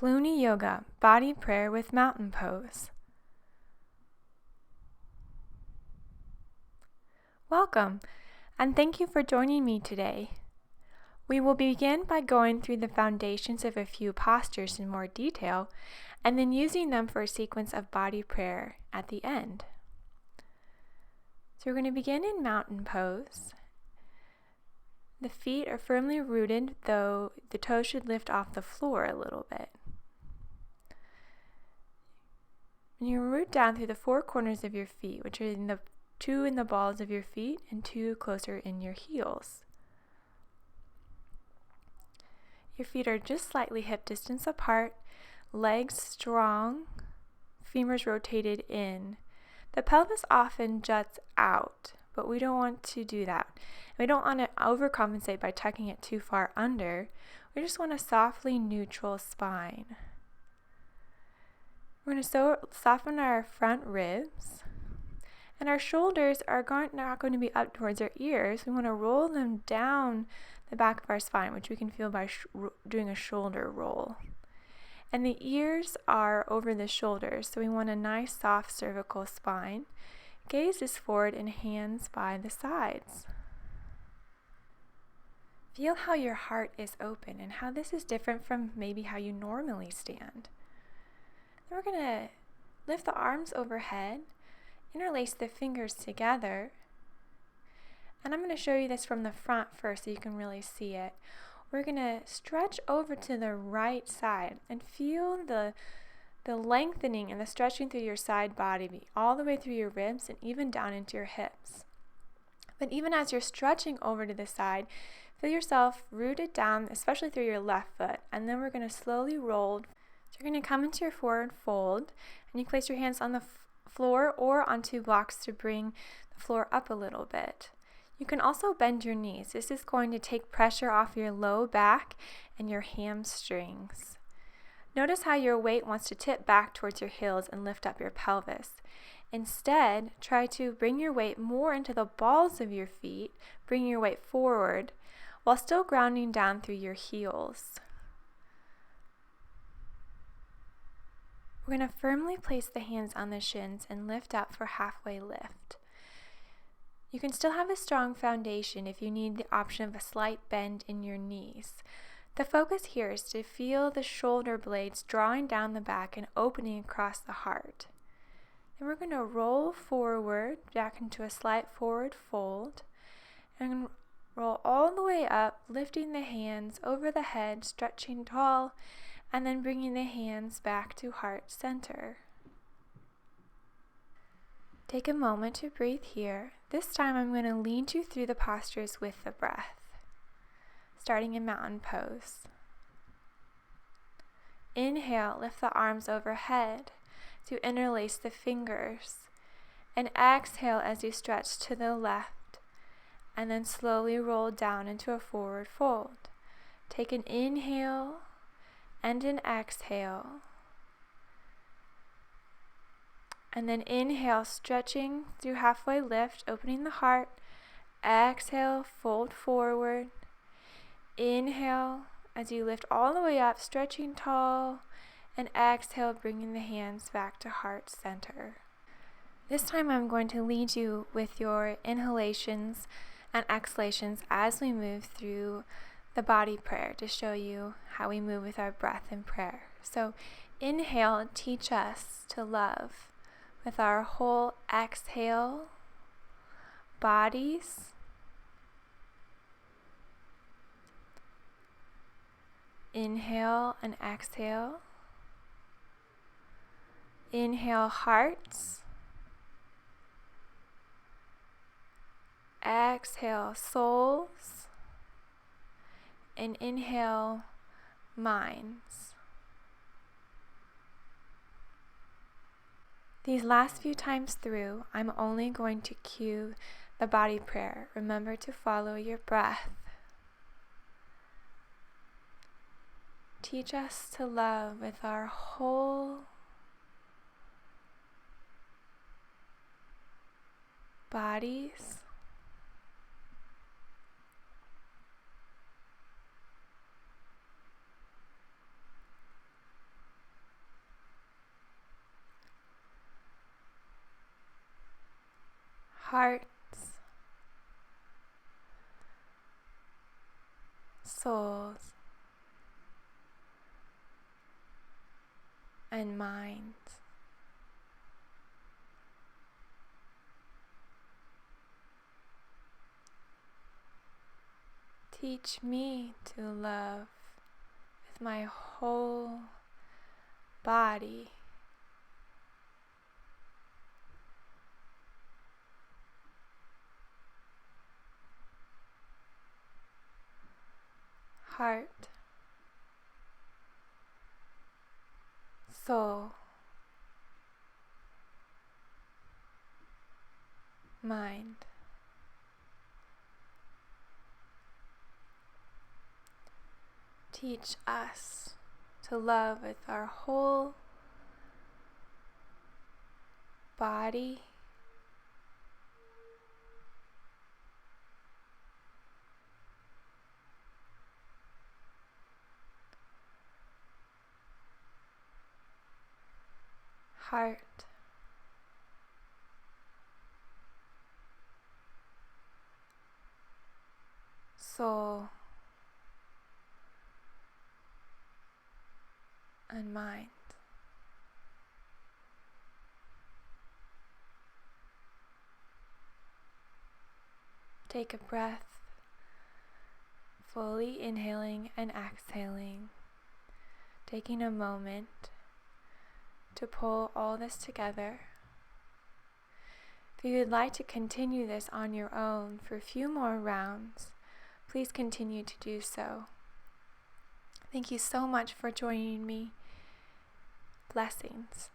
Kaluni Yoga, Body Prayer with Mountain Pose. Welcome, and thank you for joining me today. We will begin by going through the foundations of a few postures in more detail, and then using them for a sequence of body prayer at the end. So we're going to begin in Mountain Pose. The feet are firmly rooted, though the toes should lift off the floor a little bit. And you root down through the four corners of your feet, which are two in the balls of your feet and two closer in your heels. Your feet are just slightly hip distance apart, legs strong, femurs rotated in. The pelvis often juts out, but we don't want to do that. We don't want to overcompensate by tucking it too far under. We just want a softly neutral spine. We're going to soften our front ribs, and our shoulders are not going to be up towards our ears. We want to roll them down the back of our spine, which we can feel by doing a shoulder roll. And the ears are over the shoulders, so we want a nice soft cervical spine. Gaze is forward and hands by the sides. Feel how your heart is open and how this is different from maybe how you normally stand. Then we're going to lift the arms overhead, interlace the fingers together, and I'm going to show you this from the front first so you can really see it. We're going to stretch over to the right side and feel the lengthening and the stretching through your side body, all the way through your ribs and even down into your hips. But even as you're stretching over to the side, feel yourself rooted down, especially through your left foot, and then we're going to slowly roll. So you're going to come into your forward fold, and you place your hands on the floor or on two blocks to bring the floor up a little bit. You can also bend your knees. This is going to take pressure off your low back and your hamstrings. Notice how your weight wants to tip back towards your heels and lift up your pelvis. Instead, try to bring your weight more into the balls of your feet, bring your weight forward, while still grounding down through your heels. We're going to firmly place the hands on the shins and lift up for halfway lift. You can still have a strong foundation if you need the option of a slight bend in your knees. The focus here is to feel the shoulder blades drawing down the back and opening across the heart. Then we're going to roll forward back into a slight forward fold and roll all the way up, lifting the hands over the head, stretching tall, and then bringing the hands back to heart center. Take a moment to breathe here. This time I'm going to lead you through the postures with the breath, starting in Mountain Pose. Inhale, lift the arms overhead to interlace the fingers, and exhale as you stretch to the left, and then slowly roll down into a forward fold. Take an inhale and an exhale. And then inhale, stretching through halfway lift, opening the heart. Exhale, fold forward. Inhale as you lift all the way up, stretching tall. And exhale, bringing the hands back to heart center. This time I'm going to lead you with your inhalations and exhalations as we move through the body prayer to show you how we move with our breath in prayer. So inhale, teach us to love with our whole exhale, bodies. Inhale and exhale. Inhale, hearts. Exhale, souls. And inhale, minds. These last few times through, I'm only going to cue the body prayer. Remember to follow your breath. Teach us to love with our whole bodies. hearts, souls, and minds. Teach me to love with my whole body, heart, soul, mind. Teach us to love with our whole body, heart, soul, and mind. Take a breath, fully inhaling and exhaling, taking a moment to pull all this together. If you would like to continue this on your own for a few more rounds, please continue to do so. Thank you so much for joining me. Blessings.